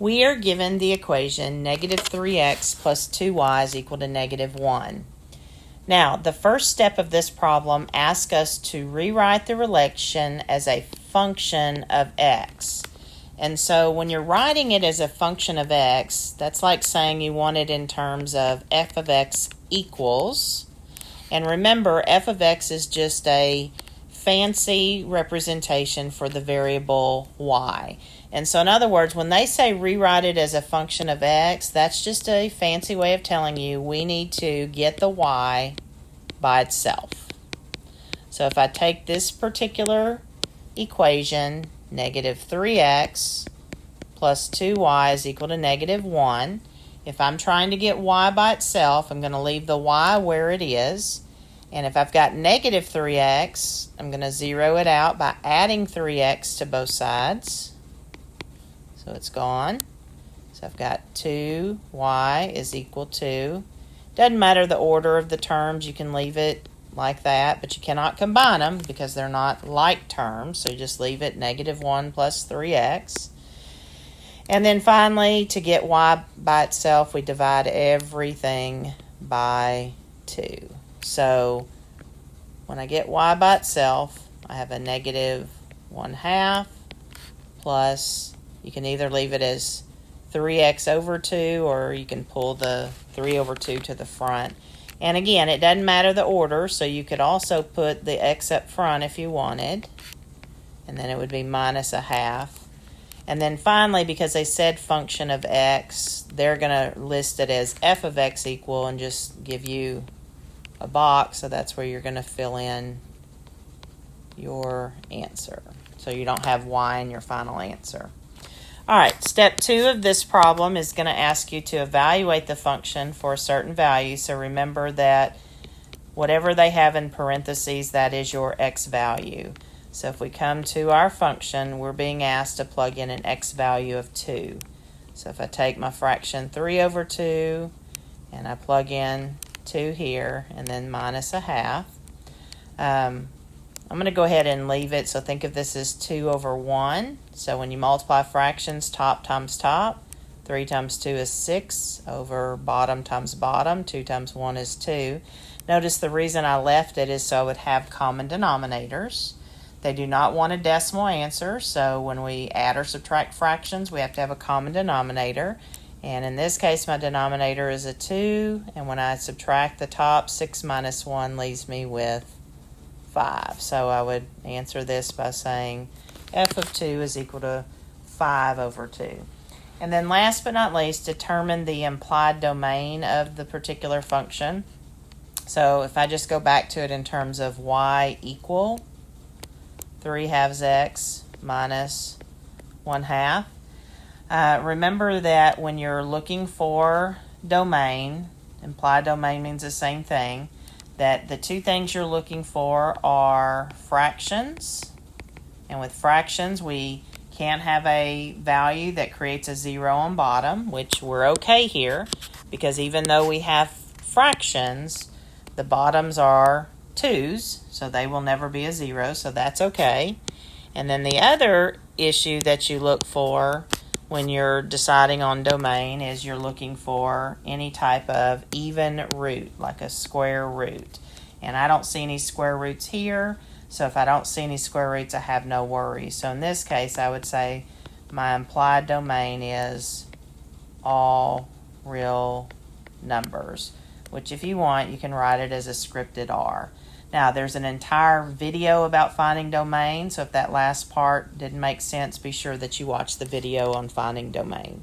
We are given the equation negative 3x plus 2y is equal to negative 1. Now, the first step of this problem asks us to rewrite the relation as a function of x. And so when you're writing it as a function of x, that's like saying you want it in terms of f of x equals. And remember, f of x is just a fancy representation for the variable y. And so in other words, when they say rewrite it as a function of x, that's just a fancy way of telling you we need to get the y by itself. So if I take this particular equation, negative 3x plus 2y is equal to negative 1. If I'm trying to get y by itself, I'm going to leave the y where it is. And if I've got negative 3x, I'm going to zero it out by adding 3x to both sides. So it's gone. So I've got 2y is equal to, doesn't matter the order of the terms, you can leave it like that, but you cannot combine them because they're not like terms, so you just leave it negative 1 plus 3x. And then finally, to get y by itself, we divide everything by 2. So when I get y by itself, I have a negative 1/2 plus, you can either leave it as 3x over 2 or you can pull the 3 over 2 to the front. And again, it doesn't matter the order, so you could also put the x up front if you wanted. And then it would be minus 1/2. And then finally, because they said function of x, they're going to list it as f of x equal and just give you a box, so that's where you're going to fill in your answer. So you don't have y in your final answer. All right, step 2 of this problem is going to ask you to evaluate the function for a certain value. So remember that whatever they have in parentheses, that is your x value. So if we come to our function, we're being asked to plug in an x value of 2. So if I take my fraction 3 over 2 and I plug in 2 here and then minus 1/2, I'm going to go ahead and leave it. So think of this as 2 over 1. So when you multiply fractions, top times top, 3 times 2 is 6 over bottom times bottom. 2 times 1 is 2. Notice the reason I left it is so I would have common denominators. They do not want a decimal answer, so when we add or subtract fractions, we have to have a common denominator. And in this case, my denominator is a 2, and when I subtract the top, 6 minus 1 leaves me with 5. So I would answer this by saying f of 2 is equal to 5 over 2. And then last but not least, determine the implied domain of the particular function. So if I just go back to it in terms of y equal 3/2 x minus 1/2. Remember that when you're looking for domain, implied domain means the same thing, that the two things you're looking for are fractions. And with fractions, we can't have a value that creates a 0 on bottom, which we're okay here, because even though we have fractions, the bottoms are 2's, so they will never be a 0, so that's okay. And then the other issue that you look for when you're deciding on domain is you're looking for any type of even root, like a square root. And I don't see any square roots here, so if I don't see any square roots, I have no worries. So in this case, I would say my implied domain is all real numbers, which if you want, you can write it as a scripted R. Now, there's an entire video about finding domain, so if that last part didn't make sense, be sure that you watch the video on finding domain.